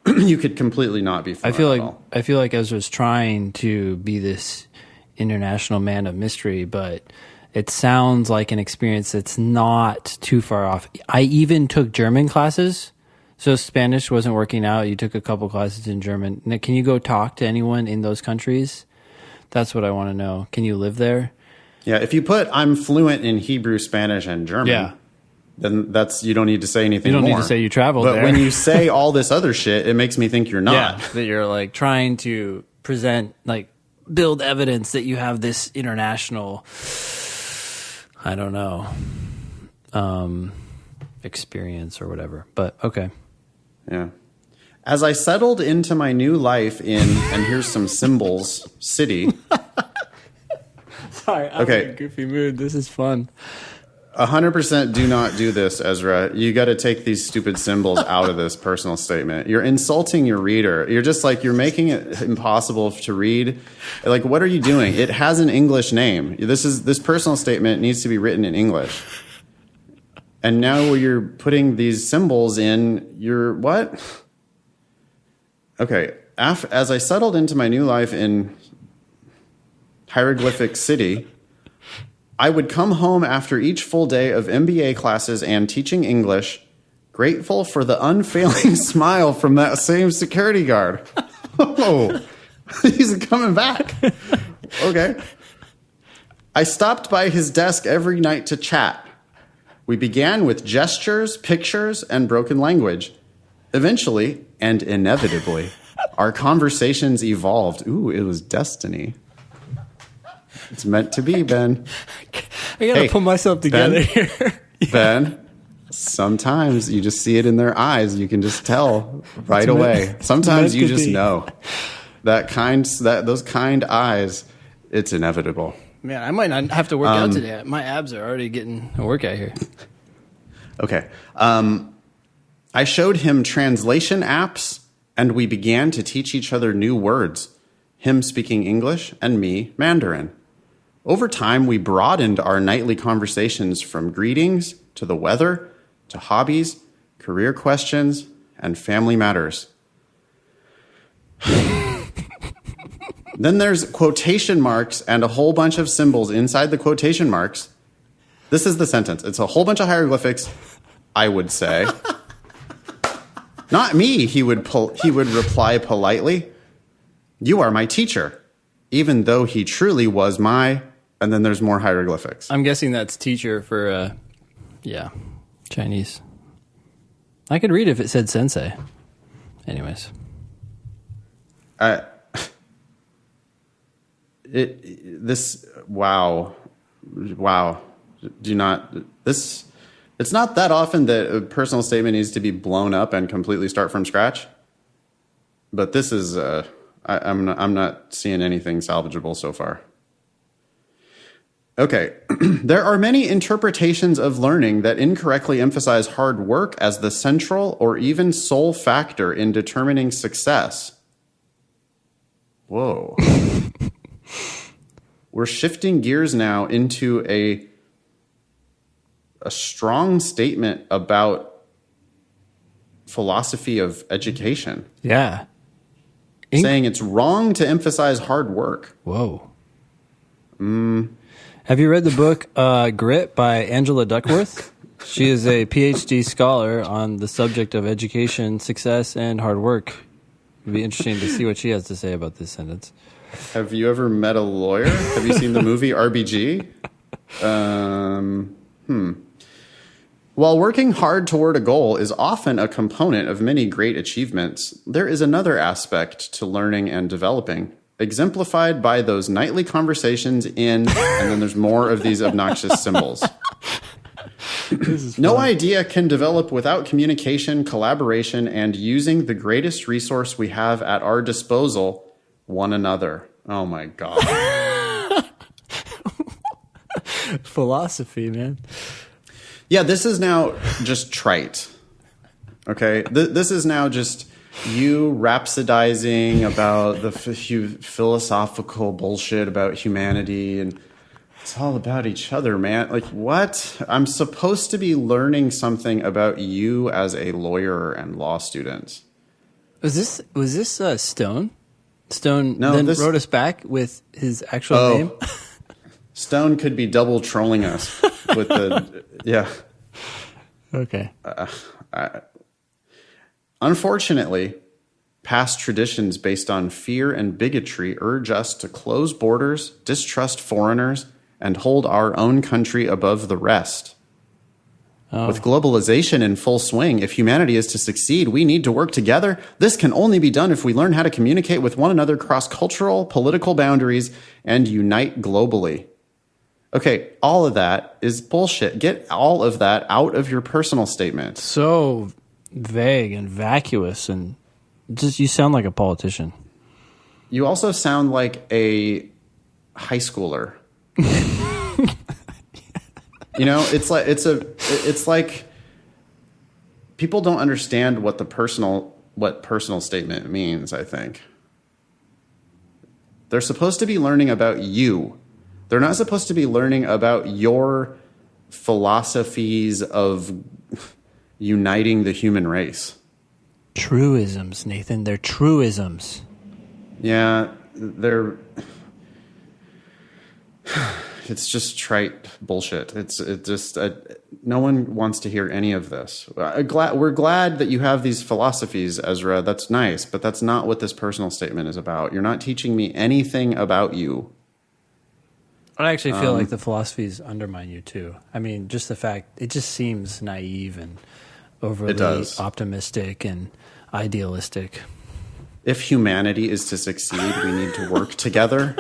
You could completely not be fluent at all. I feel like Ezra's trying to be this international man of mystery, but it sounds like an experience that's not too far off. I even took German classes. So Spanish wasn't working out. You took a couple classes in German. Now, can you go talk to anyone in those countries? That's what I want to know. Can you live there? Yeah, if you put I'm fluent in Hebrew, Spanish, and German, then you don't need to say anything more. You don't need to say you traveled there. But when you say all this other shit, it makes me think you're not. Yeah, that you're like trying to present, like build evidence that you have this international, I don't know, experience or whatever. But okay. Yeah. As I settled into my new life in, and here's some symbols, city. Sorry, I'm in a goofy mood. This is fun. 100% do not do this, Ezra. You got to take these stupid symbols out of this personal statement. You're insulting your reader. You're just like, you're making it impossible to read. Like, what are you doing? It has an English name. This personal statement needs to be written in English. And now you're putting these symbols in your what? Okay. As I settled into my new life in hieroglyphic city, I would come home after each full day of MBA classes and teaching English, grateful for the unfailing smile from that same security guard. Oh, he's coming back. Okay. I stopped by his desk every night to chat. We began with gestures, pictures, and broken language. Eventually, and inevitably, our conversations evolved. Ooh, it was destiny. It's meant to be, Ben. I gotta put myself together here. Yeah. Ben, sometimes you just see it in their eyes. You can just tell right away. Sometimes you just know. Those kind eyes, it's inevitable. Man, I might not have to work out today. My abs are already getting a workout here. Okay. I showed him translation apps, and we began to teach each other new words, him speaking English and me Mandarin. Over time, we broadened our nightly conversations from greetings to the weather to hobbies, career questions, and family matters. Then there's quotation marks and a whole bunch of symbols inside the quotation marks. This is the sentence. It's a whole bunch of hieroglyphics, I would say. Not me, he would reply politely. You are my teacher, even though he truly was my... And then there's more hieroglyphics. I'm guessing that's teacher for, Chinese. I could read if it said sensei. Anyways. Wow. It's not that often that a personal statement needs to be blown up and completely start from scratch. But this is, I'm not seeing anything salvageable so far. Okay. There are many interpretations of learning that incorrectly emphasize hard work as the central or even sole factor in determining success. Whoa. We're shifting gears now into a strong statement about philosophy of education. Yeah. Saying it's wrong to emphasize hard work. Whoa. Have you read the book Grit by Angela Duckworth? She is a PhD scholar on the subject of education, success, and hard work. It'd be interesting to see what she has to say about this sentence. Have you ever met a lawyer? Have you seen the movie RBG? While working hard toward a goal is often a component of many great achievements, there is another aspect to learning and developing, exemplified by those nightly conversations and then there's more of these obnoxious symbols. No idea can develop without communication, collaboration, and using the greatest resource we have at our disposal, one another. Oh my God. Philosophy, man. Yeah, this is now just trite. Okay? This is now just you rhapsodizing about the philosophical bullshit about humanity, and it's all about each other, man. Like, what? I'm supposed to be learning something about you as a lawyer and law student. Was this Stone? Stone No, then wrote us back with his actual name? Stone could be double trolling us with the... Yeah. Okay. Unfortunately, past traditions based on fear and bigotry urge us to close borders, distrust foreigners, and hold our own country above the rest. Oh. With globalization in full swing, if humanity is to succeed, we need to work together. This can only be done if we learn how to communicate with one another across cultural, political boundaries, and unite globally. Okay, all of that is bullshit. Get all of that out of your personal statement. So vague and vacuous, and just you sound like a politician. You also sound like a high schooler. You know, it's like people don't understand what personal statement means, I think. They're supposed to be learning about you. They're not supposed to be learning about your philosophies of uniting the human race. Truisms, Nathan. They're truisms. Yeah, they're... It's just trite bullshit. No one wants to hear any of this. We're glad that you have these philosophies, Ezra. That's nice, but that's not what this personal statement is about. You're not teaching me anything about you. I actually feel like the philosophies undermine you too. I mean, just the fact, it just seems naive and overly optimistic and idealistic. If humanity is to succeed, we need to work together.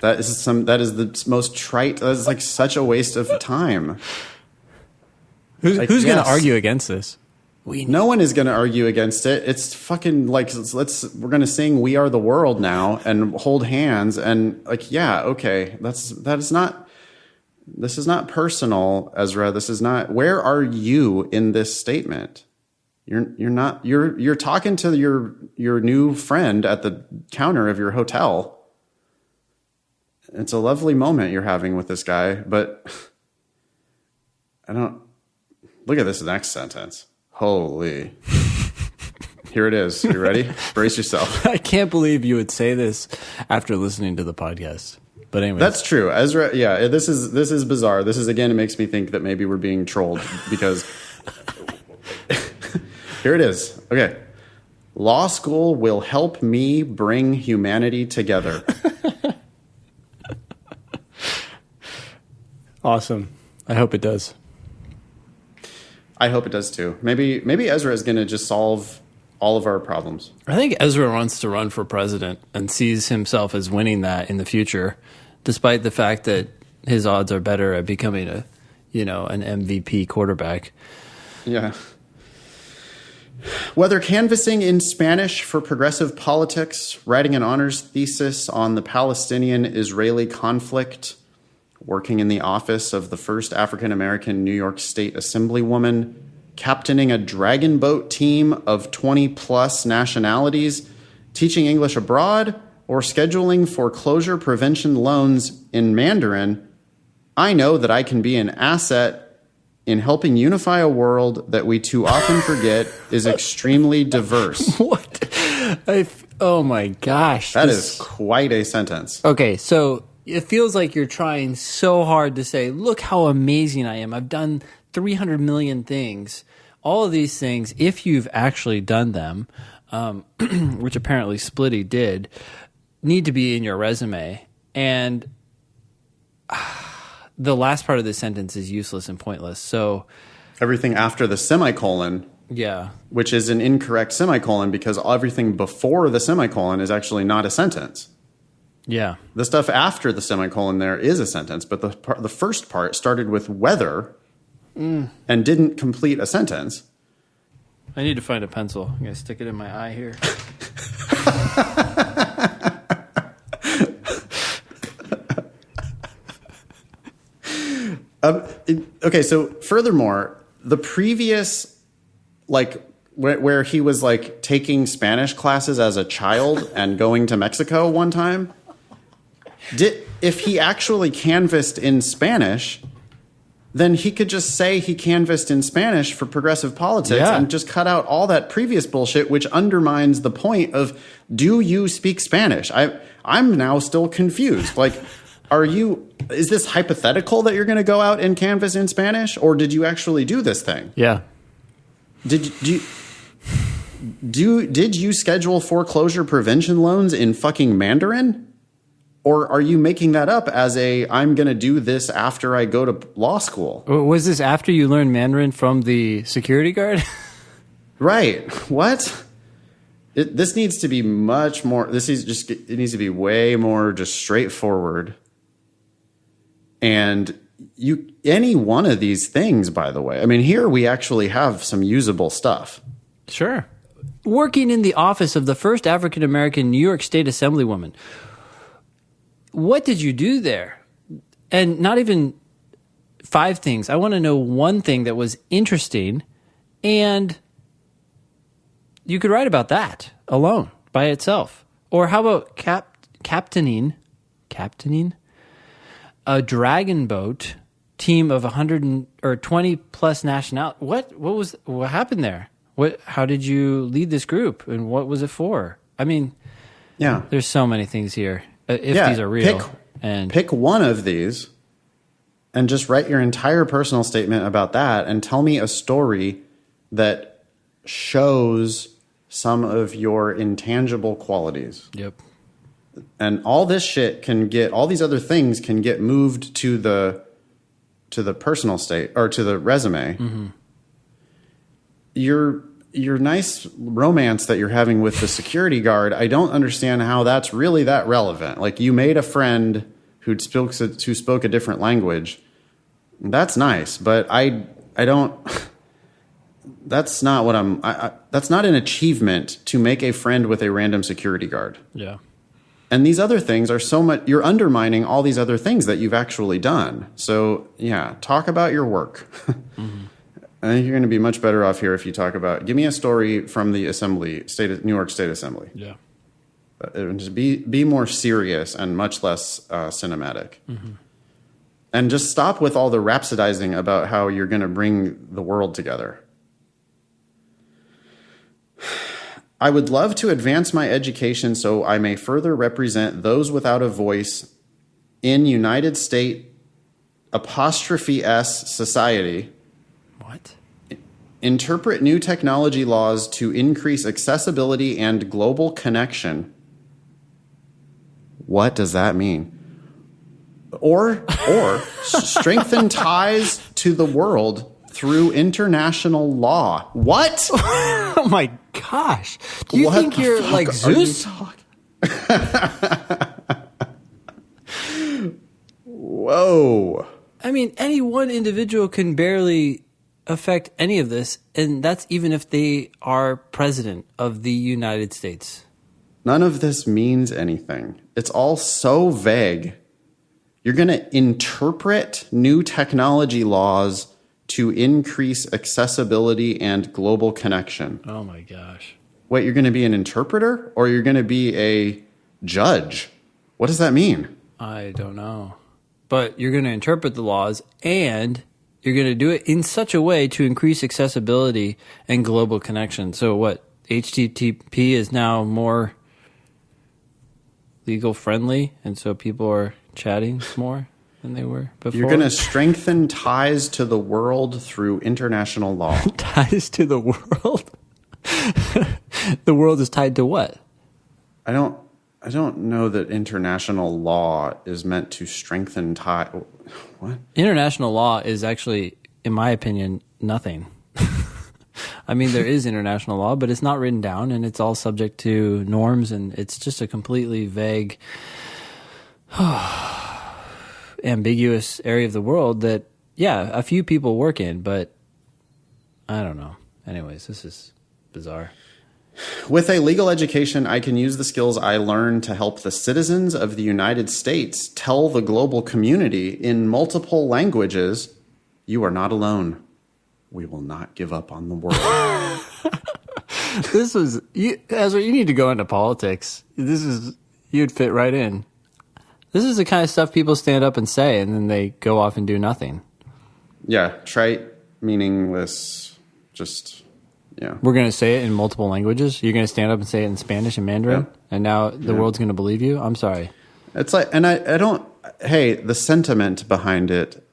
That is the most trite. That is like such a waste of time. Who's going to argue against this? No one is going to argue against it. It's fucking like we're going to sing "We Are the World" now and hold hands and like, yeah, okay. This is not personal, Ezra. This is not. Where are you in this statement? You're talking to your new friend at the counter of your hotel. It's a lovely moment you're having with this guy, but look at this next sentence. Holy. Here it is. You ready? Brace yourself. I can't believe you would say this after listening to the podcast. But anyway. That's true. Ezra, yeah, this is bizarre. Again, it makes me think that maybe we're being trolled because here it is. Okay. Law school will help me bring humanity together. Awesome. I hope it does. I hope it does too. Maybe Ezra is going to just solve all of our problems. I think Ezra wants to run for president and sees himself as winning that in the future, despite the fact that his odds are better at becoming an MVP quarterback. Yeah. Whether canvassing in Spanish for progressive politics, writing an honors thesis on the Palestinian-Israeli conflict, working in the office of the first African-American New York State Assemblywoman, captaining a dragon boat team of 20-plus nationalities, teaching English abroad, or scheduling foreclosure prevention loans in Mandarin, I know that I can be an asset in helping unify a world that we too often forget is extremely diverse. What? Oh my gosh. That is quite a sentence. Okay, so it feels like you're trying so hard to say, look how amazing I am. I've done 300 million things. All of these things, if you've actually done them, which apparently Splitty did, need to be in your resume. And the last part of the sentence is useless and pointless. So everything after the semicolon, yeah, which is an incorrect semicolon because everything before the semicolon is actually not a sentence. Yeah. The stuff after the semicolon there is a sentence, but the first part started with whether and didn't complete a sentence. I need to find a pencil. I'm going to stick it in my eye here. Okay, so furthermore, the previous, like, where he was, like, taking Spanish classes as a child and going to Mexico one time, if he actually canvassed in Spanish, then he could just say he canvassed in Spanish for progressive politics and just cut out all that previous bullshit, which undermines the point of, do you speak Spanish? I'm now still confused. Like, is this hypothetical that you're going to go out and canvass in Spanish, or did you actually do this thing? Yeah. Did you schedule foreclosure prevention loans in fucking Mandarin? Or are you making that up as I'm going to do this after I go to law school? Was this after you learned Mandarin from the security guard? Right. What? This needs to be much more. It needs to be way more just straightforward. And any one of these things, by the way, I mean, here we actually have some usable stuff. Sure. Working in the office of the first African-American New York State Assemblywoman. What did you do there? And not even 5 things. I want to know one thing that was interesting, and you could write about that alone by itself. Or how about captaining a dragon boat team of 120 plus nationalities? What happened there? How did you lead this group, and what was it for? I mean, yeah, there's so many things here. If these are real. Pick one of these and just write your entire personal statement about that and tell me a story that shows some of your intangible qualities. Yep. And all this shit all these other things can get moved to the personal state or to the resume. Mm-hmm. Your nice romance that you're having with the security guard, I don't understand how that's really that relevant. Like, you made a friend who spoke a different language. That's nice, but I don't. That's not what that's not an achievement to make a friend with a random security guard. Yeah. And these other things are so much. You're undermining all these other things that you've actually done. So yeah, talk about your work. Mm-hmm. I think you're going to be much better off here if you talk about, give me a story from the New York State Assembly. Yeah. Just be more serious and much less cinematic. Mm-hmm. And just stop with all the rhapsodizing about how you're going to bring the world together. I would love to advance my education so I may further represent those without a voice in United States '(S) society. What? Interpret new technology laws to increase accessibility and global connection. What does that mean? Or strengthen ties to the world through international law. What? Oh my gosh. Do you think you're like Zeus? Whoa. I mean, any one individual can barely affect any of this, and that's even if they are president of the United States. None of this means anything. It's all so vague. You're going to interpret new technology laws to increase accessibility and global connection. Oh my gosh. Wait, you're going to be an interpreter or you're going to be a judge? What does that mean? I don't know. But you're going to interpret the laws, and you're going to do it in such a way to increase accessibility and global connection. So what? HTTP is now more legal friendly, and so people are chatting more than they were before. You're going to strengthen ties to the world through international law. Ties to the world? The world is tied to what? I don't know that international law is meant to strengthen tie. What? International law is actually, in my opinion, nothing. I mean, there is international law, but it's not written down, and it's all subject to norms, and it's just a completely vague, ambiguous area of the world that, yeah, a few people work in, but I don't know. Anyways, this is bizarre. With a legal education, I can use the skills I learned to help the citizens of the United States tell the global community in multiple languages, you are not alone. We will not give up on the world. This was, Ezra, you need to go into politics. You'd fit right in. This is the kind of stuff people stand up and say, and then they go off and do nothing. Yeah, trite, meaningless, just... Yeah. We're going to say it in multiple languages. You're going to stand up and say it in Spanish and Mandarin, and now the world's going to believe you? I'm sorry. It's like, and I don't, hey, the sentiment behind it,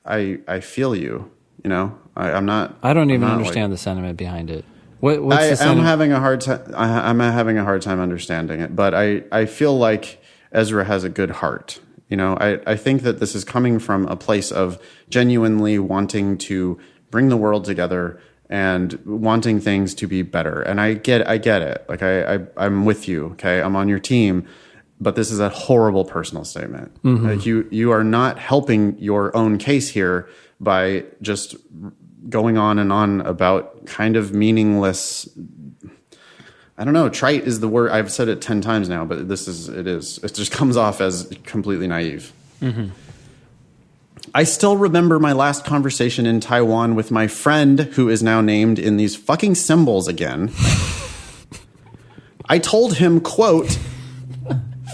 I feel you, you know? I'm not. I don't even not understand like, the sentiment behind it. What's the sentiment? I'm having a hard time. I'm having a hard time understanding it, but I feel like Ezra has a good heart. You know, I think that this is coming from a place of genuinely wanting to bring the world together and wanting things to be better. And I get it. Like I'm with you. Okay. I'm on your team, but this is a horrible personal statement. Mm-hmm. Like you are not helping your own case here by just going on and on about kind of meaningless. I don't know. Trite is the word. I've said it 10 times now, but it just comes off as completely naive. Mm-hmm. I still remember my last conversation in Taiwan with my friend who is now named in these fucking symbols again. I told him, quote,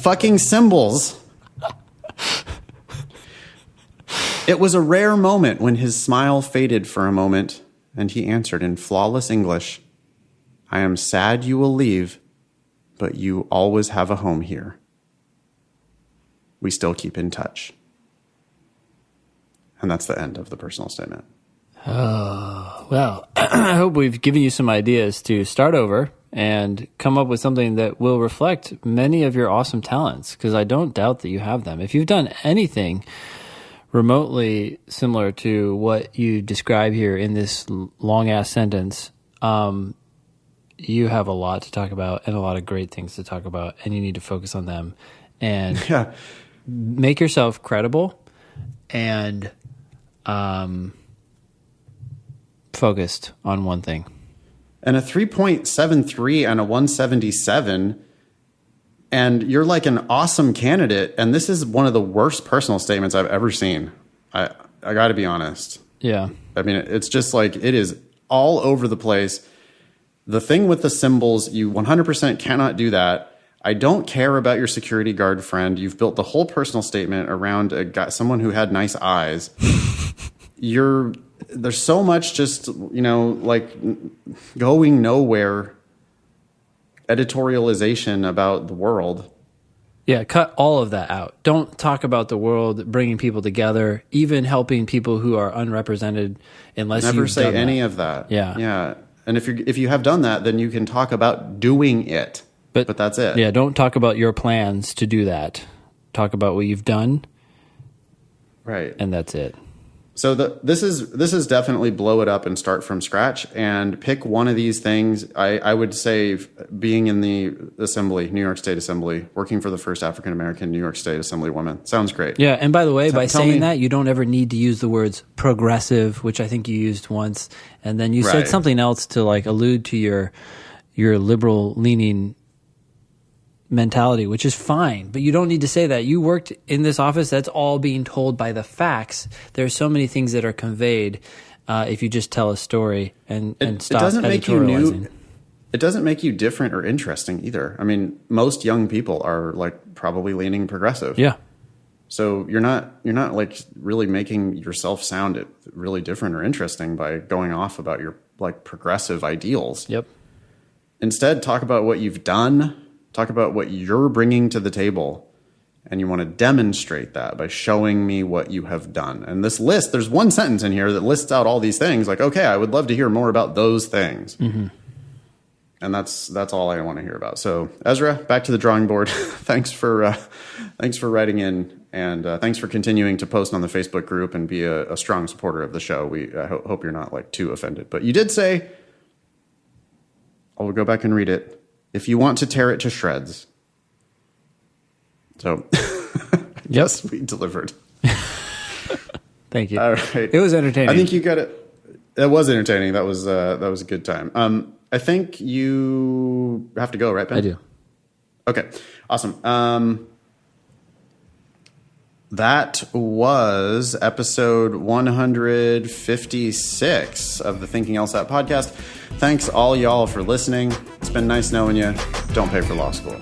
fucking symbols. It was a rare moment when his smile faded for a moment and he answered in flawless English, I am sad you will leave, but you always have a home here. We still keep in touch. And that's the end of the personal statement. Oh, well, I hope we've given you some ideas to start over and come up with something that will reflect many of your awesome talents, because I don't doubt that you have them. If you've done anything remotely similar to what you describe here in this long-ass sentence, you have a lot to talk about and a lot of great things to talk about, and you need to focus on them and make yourself credible and focused on one thing. And a 3.73 and a 177, and you're like an awesome candidate, and this is one of the worst personal statements I've ever seen. I got to be honest. Yeah. I mean, it's just like, it is all over the place. The thing with the symbols, you 100% cannot do that. I don't care about your security guard friend. You've built the whole personal statement around someone who had nice eyes. There's so much just, like going nowhere editorialization about the world. Yeah, cut all of that out. Don't talk about the world, bringing people together, even helping people who are unrepresented, unless you never say any of that. Yeah. Yeah. And if you have done that, then you can talk about doing it. But that's it. Yeah, don't talk about your plans to do that. Talk about what you've done. Right. And that's it. So this is definitely blow it up and start from scratch and pick one of these things. I would say being in the Assembly, New York State Assembly, working for the first African-American New York State Assemblywoman. Sounds great. Yeah, and by the way, by saying that, you don't ever need to use the words progressive, which I think you used once, and then you said something else to like allude to your liberal-leaning mentality, which is fine, but you don't need to say that. You worked in this office. That's all being told by the facts. There are so many things that are conveyed if you just tell a story and stop editorializing. It doesn't make you different or interesting either. I mean, most young people are like probably leaning progressive. Yeah. So you're not like really making yourself sound really different or interesting by going off about your like progressive ideals. Yep. Instead, talk about what you've done. Talk about what you're bringing to the table and you want to demonstrate that by showing me what you have done. And this list, there's one sentence in here that lists out all these things. Like, okay, I would love to hear more about those things. Mm-hmm. And that's all I want to hear about. So Ezra, back to the drawing board. Thanks for writing in, and thanks for continuing to post on the Facebook group and be a strong supporter of the show. I hope you're not like too offended, but you did say, I'll go back and read it, if you want to tear it to shreds. So, yes, we delivered. Thank you. All right. It was entertaining. I think you got it. It was entertaining. That was a good time. I think you have to go, right, Ben? I do. Okay. Awesome. That was episode 156 of the Thinking LSAT podcast. Thanks all y'all for listening. It's been nice knowing you. Don't pay for law school.